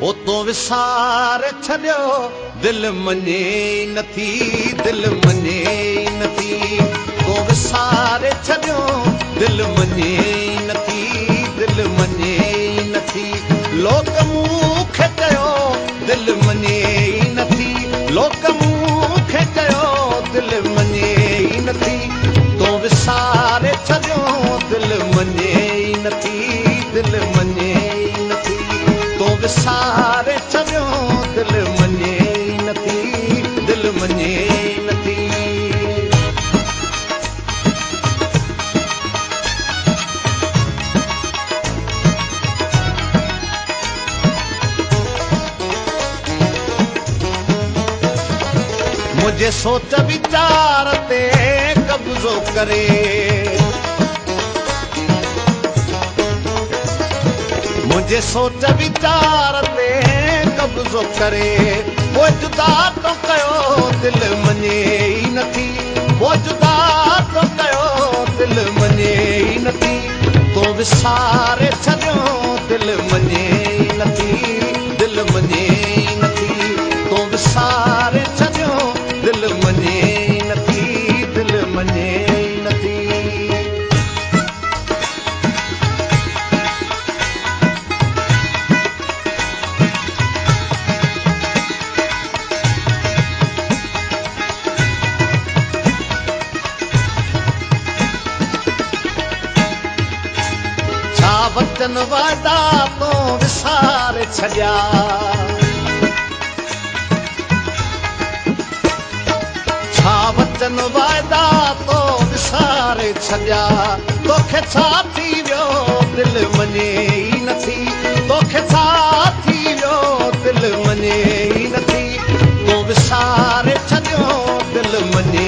उतो विसारे छॾियो दिलि मञे नथी दिलि मञे नथी तो विसारे छॾियो दिलि मञे नथी दिलि मञे नथी लोक मूंखे चयो दिलि मञे नथी लोक मूंखे चयो दिलि मञे नथी तो विसारे छॾियो दिलि मञे नथी दिलि मञे नथी तो विसारे छॾियो दिलि मञे नथी दिलि मञे नथी मुझे सोच वीचार ते कब्ज़ो करे मुझे सोच वीचार ते कब्ज़ो करे वो जुदा तो कयो दिलि मञे नथी वो जुदा तो कयो दिलि मञे नथी तो विसारे छॾियो दिलि मञे नथी दिलि मञे नथी तो विसारे छॾियो दिलि मञे नथी दिलि मञे नथी छा वचन वादा तो विसारे छॾिया छा वचन वादा तो विसारे छॾिया तोखे छा थी वियो दिलि मञे नथी तोखे छा थी वियो दिलि मञे नथी तो विसारे छॾियो दिलि मञे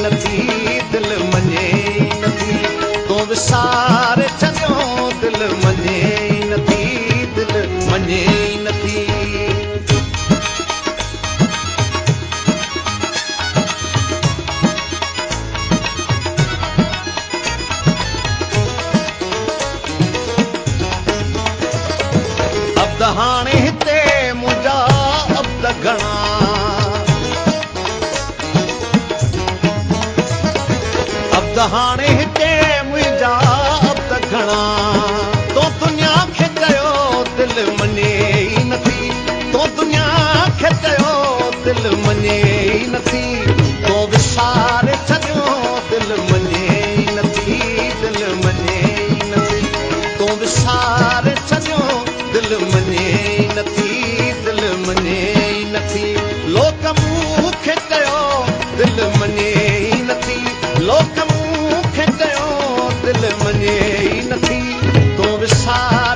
नथी दिलि मञे नथी तो विसारे छॾियो दिलि मञे नथी दिलि मञे नथी अब्द हाणे हिते मुंहिंजा अब्द घणा अब्द हाणे हिते मुंहिंजा अब्द घणा तो दुनिया खे चयो दिलि मञे नथी तो दुनिया खे चयो दिलि मञे नथी तो विसारे छॾियो दिलि मञे नथी दिलि मञे नथी तो विसारे छॾियो दिलि मञे नथी दिलि मञे नथी लोक मूंखे चयो दिलि मञे नथी लोक मूंखे चयो दिलि मञे नथी तो विसारे